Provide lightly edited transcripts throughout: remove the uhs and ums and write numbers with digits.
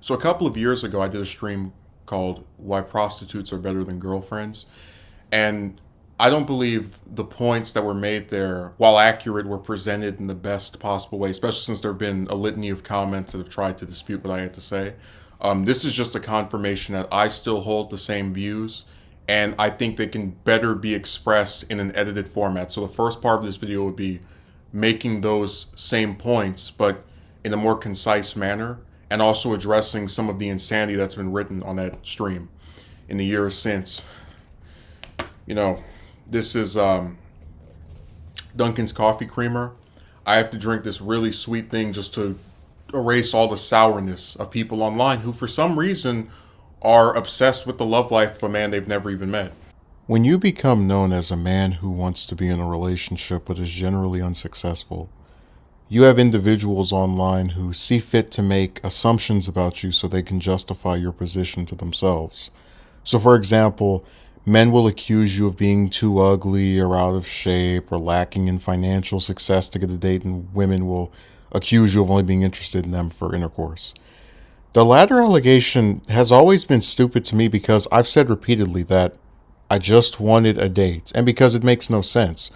So a couple of years ago, I did a stream called "Why Prostitutes Are Better Than Girlfriends," and I don't believe the points that were made there, while accurate, were presented in the best possible way. Especially since there have been a litany of comments that have tried to dispute what I had to say. This is just a confirmation that I still hold the same views, and I think they can better be expressed in an edited format. So the first part of this video would be making those same points, but in a more concise manner, and also addressing some of the insanity that's been written on that stream in the years since. You know, this is Dunkin's coffee creamer. I have to drink this really sweet thing just to erase all the sourness of people online who, for some reason, are obsessed with the love life of a man they've never even met. When you become known as a man who wants to be in a relationship but is generally unsuccessful, you have individuals online who see fit to make assumptions about you so they can justify your position to themselves. So, for example, men will accuse you of being too ugly or out of shape or lacking in financial success to get a date, and women will accuse you of only being interested in them for intercourse. The latter allegation has always been stupid to me because I've said repeatedly that I just wanted a date, and because it makes no sense.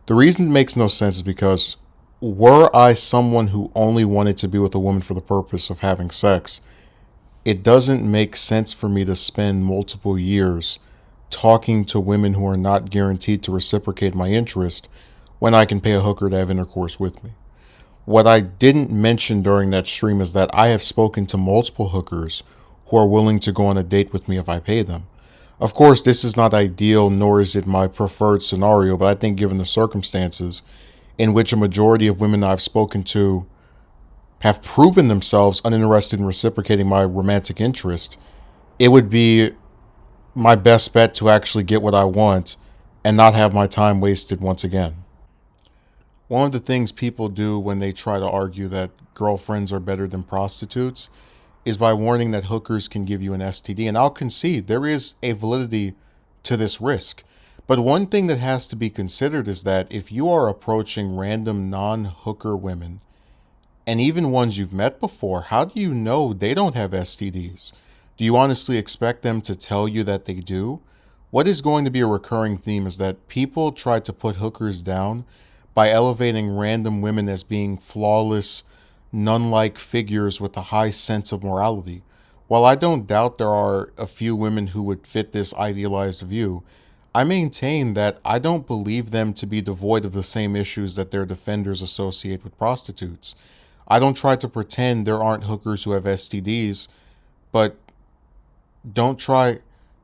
The reason it makes no sense is because were I someone who only wanted to be with a woman for the purpose of having sex, it doesn't make sense for me to spend multiple years talking to women who are not guaranteed to reciprocate my interest when I can pay a hooker to have intercourse with me. What I didn't mention during that stream is that I have spoken to multiple hookers who are willing to go on a date with me if I pay them. Of course, this is not ideal, nor is it my preferred scenario, but I think given the circumstances in which a majority of women I've spoken to have proven themselves uninterested in reciprocating my romantic interest, it would be my best bet to actually get what I want and not have my time wasted once again. One of the things people do when they try to argue that girlfriends are better than prostitutes is by warning that hookers can give you an STD. And I'll concede there is a validity to this risk. But one thing that has to be considered is that if you are approaching random non-hooker women, and even ones you've met before, how do you know they don't have STDs? Do you honestly expect them to tell you that they do? What is going to be a recurring theme is that people try to put hookers down by elevating random women as being flawless, nun-like figures with a high sense of morality. While I don't doubt there are a few women who would fit this idealized view, I maintain that I don't believe them to be devoid of the same issues that their defenders associate with prostitutes. I don't try to pretend there aren't hookers who have STDs, but don't try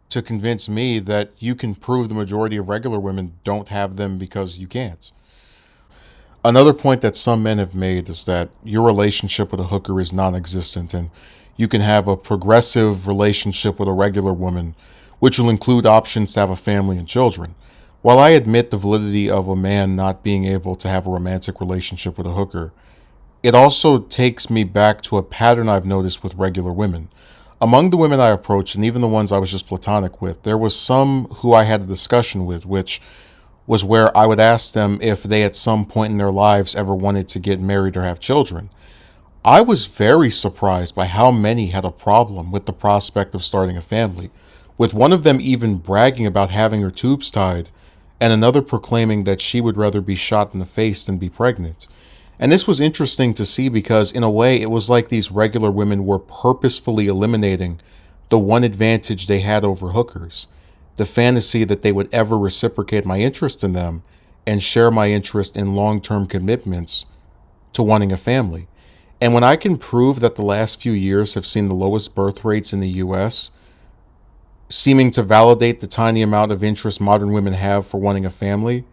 to convince me that you can prove the majority of regular women don't have them because you can't. Another point that some men have made is that your relationship with a hooker is non-existent, and you can have a progressive relationship with a regular woman, which will include options to have a family and children. While I admit the validity of a man not being able to have a romantic relationship with a hooker, it also takes me back to a pattern I've noticed with regular women. Among the women I approached, and even the ones I was just platonic with, there was some who I had a discussion with, which was where I would ask them if they at some point in their lives ever wanted to get married or have children. I was very surprised by how many had a problem with the prospect of starting a family, with one of them even bragging about having her tubes tied, and another proclaiming that she would rather be shot in the face than be pregnant. And this was interesting to see because, in a way, it was like these regular women were purposefully eliminating the one advantage they had over hookers: the fantasy that they would ever reciprocate my interest in them and share my interest in long-term commitments to wanting a family. And when I can prove that the last few years have seen the lowest birth rates in the US, seeming to validate the tiny amount of interest modern women have for wanting a family,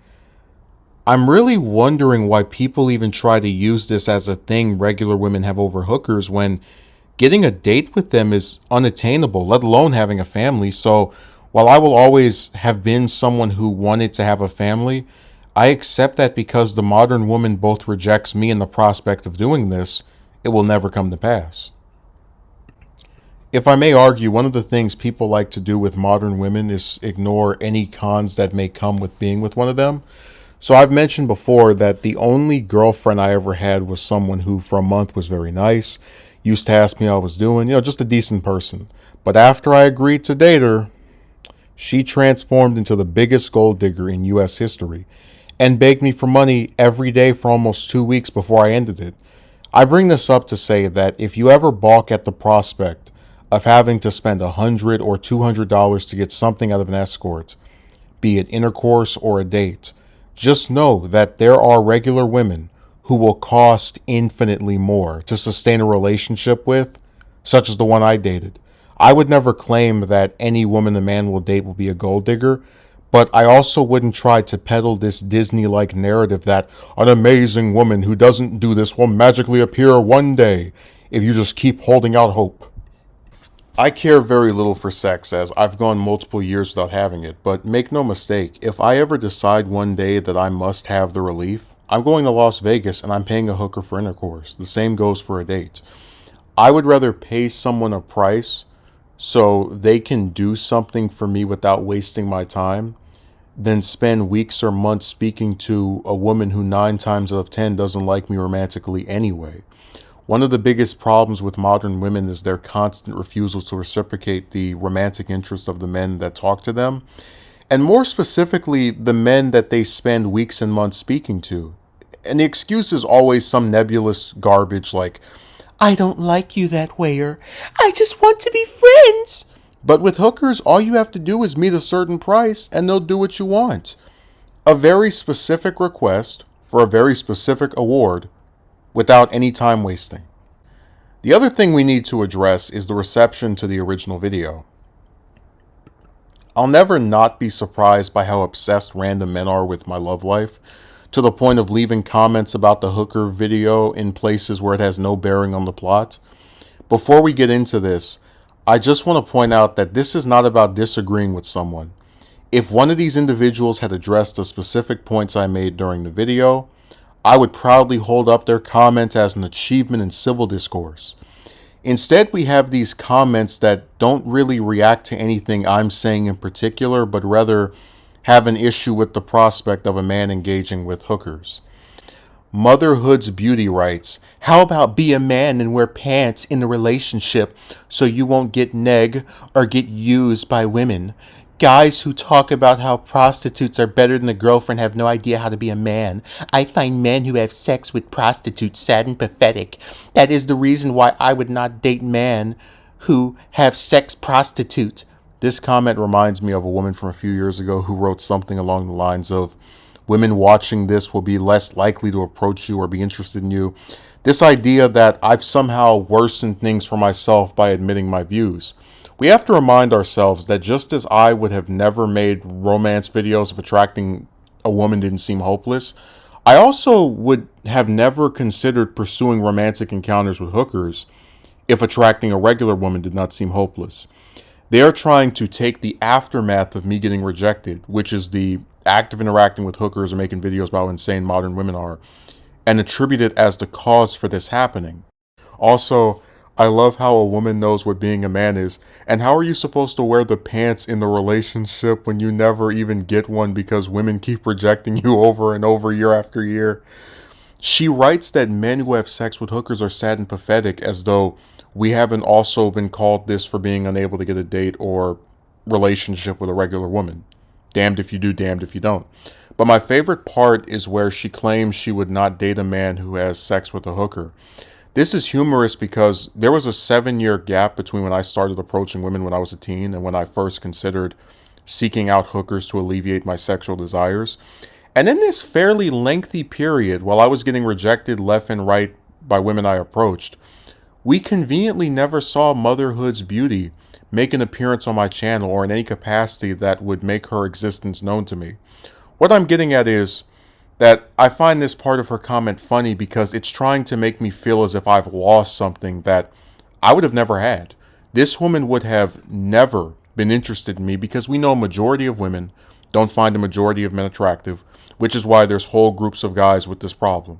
I'm really wondering why people even try to use this as a thing regular women have over hookers when getting a date with them is unattainable, let alone having a family. So while I will always have been someone who wanted to have a family, I accept that because the modern woman both rejects me and the prospect of doing this, it will never come to pass. If I may argue, one of the things people like to do with modern women is ignore any cons that may come with being with one of them. So I've mentioned before that the only girlfriend I ever had was someone who for a month was very nice, Used to ask me how I was doing, just a decent person. But after I agreed to date her, she transformed into the biggest gold digger in US history and begged me for money every day for almost 2 weeks before I ended it. I bring this up to say that if you ever balk at the prospect of having to spend $100 or $200 to get something out of an escort, be it intercourse or a date, just know that there are regular women who will cost infinitely more to sustain a relationship with, such as the one I dated. I would never claim that any woman a man will date will be a gold digger, but I also wouldn't try to peddle this Disney-like narrative that an amazing woman who doesn't do this will magically appear one day if you just keep holding out hope. I care very little for sex, as I've gone multiple years without having it, but make no mistake, if I ever decide one day that I must have the relief, I'm going to Las Vegas and I'm paying a hooker for intercourse. The same goes for a date. I would rather pay someone a price so they can do something for me without wasting my time than spend weeks or months speaking to a woman who 9 times out of 10 doesn't like me romantically anyway. One of the biggest problems with modern women is their constant refusal to reciprocate the romantic interest of the men that talk to them, and more specifically, the men that they spend weeks and months speaking to. And the excuse is always some nebulous garbage like, I don't like you that way, or I just want to be friends. But with hookers, all you have to do is meet a certain price and they'll do what you want. A very specific request for a very specific award without any time wasting. The other thing we need to address is the reception to the original video. I'll never not be surprised by how obsessed random men are with my love life, to the point of leaving comments about the hooker video in places where it has no bearing on the plot. Before we get into this, I just want to point out that this is not about disagreeing with someone. If one of these individuals had addressed the specific points I made during the video, I would proudly hold up their comment as an achievement in civil discourse. Instead, we have these comments that don't really react to anything I'm saying in particular, but rather have an issue with the prospect of a man engaging with hookers. Motherhood's Beauty writes, how about be a man and wear pants in the relationship so you won't get neg or get used by women? Guys who talk about how prostitutes are better than a girlfriend have no idea how to be a man. I find men who have sex with prostitutes sad and pathetic. That is the reason why I would not date men who have sex prostitute. This comment reminds me of a woman from a few years ago who wrote something along the lines of, women watching this will be less likely to approach you or be interested in you. This idea that I've somehow worsened things for myself by admitting my views. We have to remind ourselves that just as I would have never made romance videos if attracting a woman didn't seem hopeless, I also would have never considered pursuing romantic encounters with hookers if attracting a regular woman did not seem hopeless. They are trying to take the aftermath of me getting rejected, which is the act of interacting with hookers or making videos about how insane modern women are, and attribute it as the cause for this happening. Also, I love how a woman knows what being a man is, and how are you supposed to wear the pants in the relationship when you never even get one because women keep rejecting you over and over year after year? She writes that men who have sex with hookers are sad and pathetic, as though we haven't also been called this for being unable to get a date or relationship with a regular woman. Damned if you do, damned if you don't. But my favorite part is where she claims she would not date a man who has sex with a hooker. This is humorous because there was a 7-year gap between when I started approaching women when I was a teen and when I first considered seeking out hookers to alleviate my sexual desires. And in this fairly lengthy period, while I was getting rejected left and right by women I approached, we conveniently never saw Motherhood's Beauty make an appearance on my channel or in any capacity that would make her existence known to me. What I'm getting at is that I find this part of her comment funny because it's trying to make me feel as if I've lost something that I would have never had. This woman would have never been interested in me because we know a majority of women don't find a majority of men attractive, which is why there's whole groups of guys with this problem.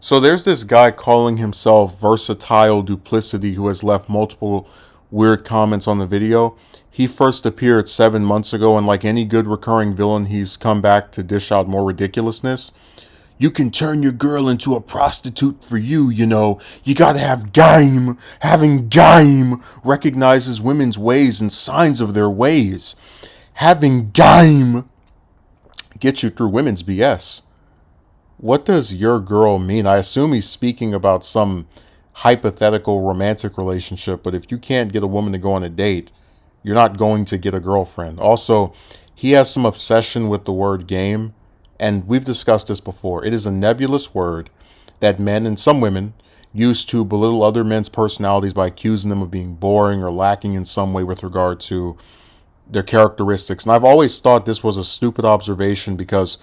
So there's this guy calling himself Versatile Duplicity who has left multiple weird comments on the video. He first appeared 7 months ago, and like any good recurring villain, he's come back to dish out more ridiculousness. You can turn your girl into a prostitute for you, you know. You gotta have game. Having game recognizes women's ways and signs of their ways. Having game gets you through women's BS. What does your girl mean? I assume he's speaking about some hypothetical romantic relationship, but if you can't get a woman to go on a date, you're not going to get a girlfriend. Also, he has some obsession with the word game, and we've discussed this before. It is a nebulous word that men and some women use to belittle other men's personalities by accusing them of being boring or lacking in some way with regard to their characteristics. And I've always thought this was a stupid observation because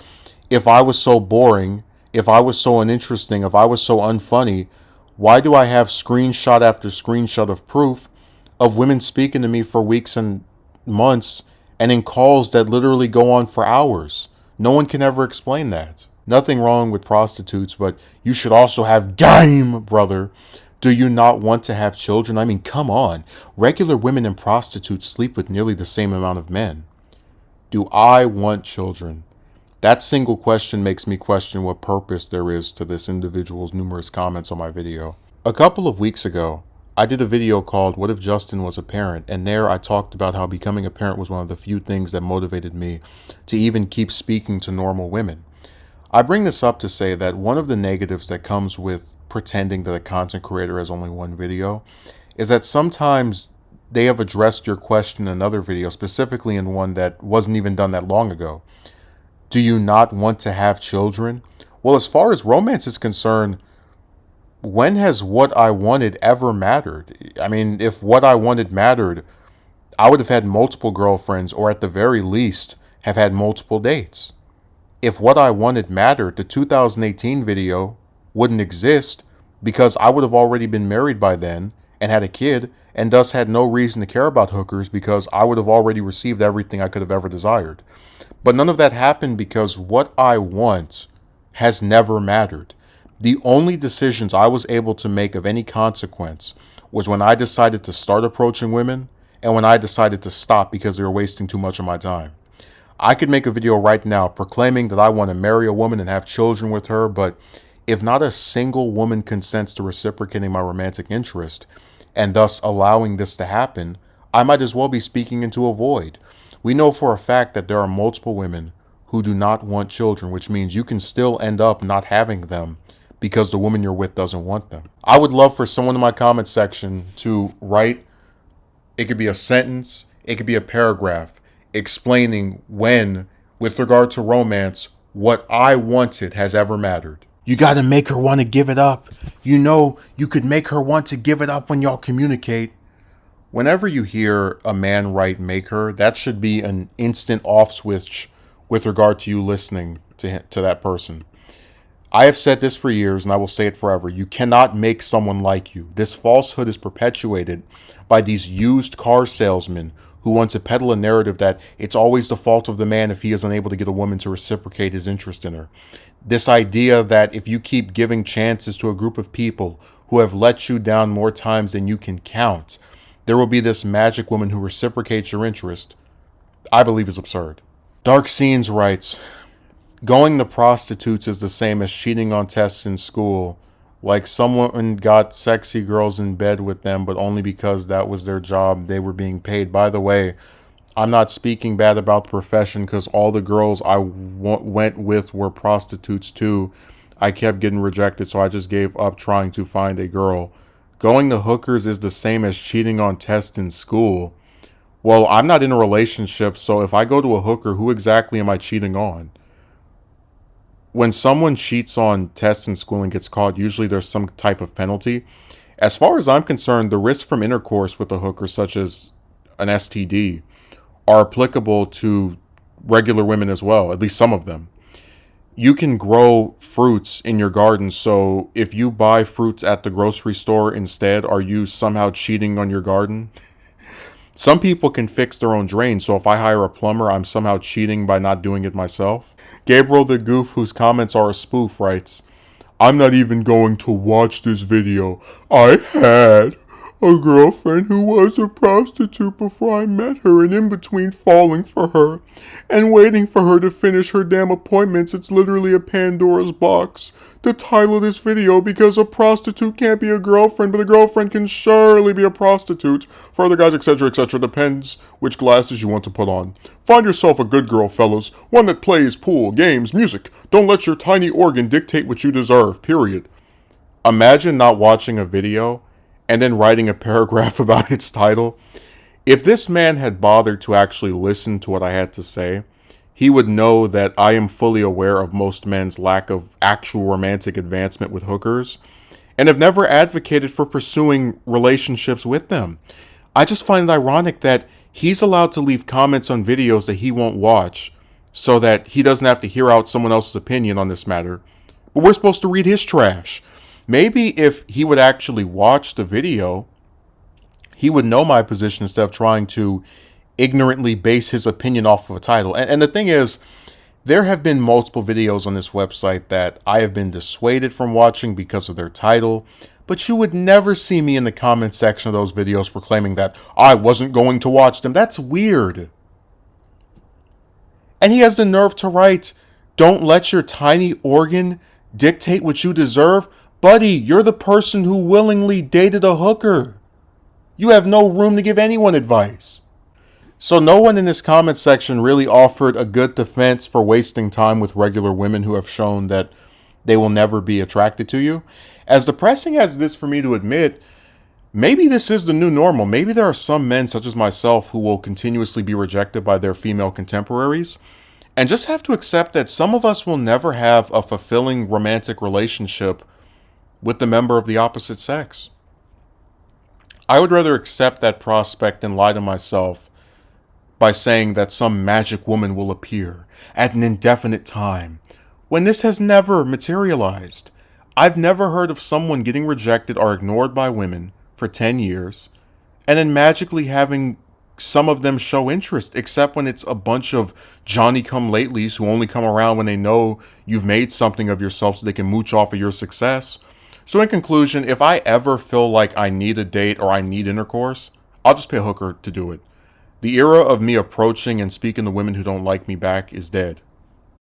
if I was so boring, if I was so uninteresting, if I was so unfunny, why do I have screenshot after screenshot of proof of women speaking to me for weeks and months and in calls that literally go on for hours? No one can ever explain that. Nothing wrong with prostitutes, but you should also have game, brother. Do you not want to have children? I mean, come on. Regular women and prostitutes sleep with nearly the same amount of men. Do I want children? That single question makes me question what purpose there is to this individual's numerous comments on my video. A couple of weeks ago, I did a video called What If Justin Was a Parent? And there I talked about how becoming a parent was one of the few things that motivated me to even keep speaking to normal women. I bring this up to say that one of the negatives that comes with pretending that a content creator has only one video is that sometimes they have addressed your question in another video, specifically in one that wasn't even done that long ago. Do you not want to have children? Well, as far as romance is concerned, when has what I wanted ever mattered? I mean, if what I wanted mattered, I would have had multiple girlfriends, or at the very least, have had multiple dates. If what I wanted mattered, the 2018 video wouldn't exist because I would have already been married by then and had a kid, and thus had no reason to care about hookers because I would have already received everything I could have ever desired. But none of that happened because what I want has never mattered. The only decisions I was able to make of any consequence was when I decided to start approaching women and when I decided to stop because they were wasting too much of my time. I could make a video right now proclaiming that I want to marry a woman and have children with her, but if not a single woman consents to reciprocating my romantic interest and thus allowing this to happen, I might as well be speaking into a void. We know for a fact that there are multiple women who do not want children, which means you can still end up not having them because the woman you're with doesn't want them. I would love for someone in my comment section to write, it could be a sentence, it could be a paragraph, explaining when, with regard to romance, what I wanted has ever mattered. You gotta make her want to give it up. You know, you could make her want to give it up when y'all communicate. Whenever you hear a man write make her, that should be an instant off switch with regard to you listening to that person. I have said this for years and I will say it forever. You cannot make someone like you. This falsehood is perpetuated by these used car salesmen who want to peddle a narrative that it's always the fault of the man if he is unable to get a woman to reciprocate his interest in her. This idea that if you keep giving chances to a group of people who have let you down more times than you can count, there will be this magic woman who reciprocates your interest, I believe is absurd. Dark Scenes writes, going to prostitutes is the same as cheating on tests in school. Like someone got sexy girls in bed with them, but only because that was their job. They were being paid. By the way, I'm not speaking bad about the profession because all the girls I went with were prostitutes too. I kept getting rejected, so I just gave up trying to find a girl. Going to hookers is the same as cheating on tests in school. Well, I'm not in a relationship, so if I go to a hooker, who exactly am I cheating on? When someone cheats on tests in school and gets caught, usually there's some type of penalty. As far as I'm concerned, the risks from intercourse with a hooker, such as an STD, are applicable to regular women as well, at least some of them. You can grow fruits in your garden, so if you buy fruits at the grocery store instead, are you somehow cheating on your garden? Some people can fix their own drains, so if I hire a plumber, I'm somehow cheating by not doing it myself. Gabriel the Goof, whose comments are a spoof, writes, I'm not even going to watch this video. I had a girlfriend who was a prostitute before I met her, and in between falling for her and waiting for her to finish her damn appointments. It's literally a Pandora's box. The title of this video, because a prostitute can't be a girlfriend, but a girlfriend can surely be a prostitute. For other guys, etc., etc., depends which glasses you want to put on. Find yourself a good girl, fellas. One that plays pool, games, music. Don't let your tiny organ dictate what you deserve, period. Imagine not watching a video and then writing a paragraph about its title. If this man had bothered to actually listen to what I had to say, he would know that I am fully aware of most men's lack of actual romantic advancement with hookers and have never advocated for pursuing relationships with them. I just find it ironic that he's allowed to leave comments on videos that he won't watch so that he doesn't have to hear out someone else's opinion on this matter. But we're supposed to read his trash. Maybe if he would actually watch the video, he would know my position instead of trying to ignorantly base his opinion off of a title. And the thing is, there have been multiple videos on this website that I have been dissuaded from watching because of their title, but you would never see me in the comment section of those videos proclaiming that I wasn't going to watch them. That's weird. And he has the nerve to write, "Don't let your tiny organ dictate what you deserve." Buddy, you're the person who willingly dated a hooker. You have no room to give anyone advice. So no one in this comment section really offered a good defense for wasting time with regular women who have shown that they will never be attracted to you. As depressing as it is for me to admit, maybe this is the new normal. Maybe there are some men such as myself who will continuously be rejected by their female contemporaries and just have to accept that some of us will never have a fulfilling romantic relationship with the member of the opposite sex. I would rather accept that prospect than lie to myself by saying that some magic woman will appear at an indefinite time, when this has never materialized. I've never heard of someone getting rejected or ignored by women for 10 years, and then magically having some of them show interest, except when it's a bunch of Johnny-come-latelys who only come around when they know you've made something of yourself so they can mooch off of your success. So in conclusion, if I ever feel like I need a date or I need intercourse, I'll just pay a hooker to do it. The era of me approaching and speaking to women who don't like me back is dead.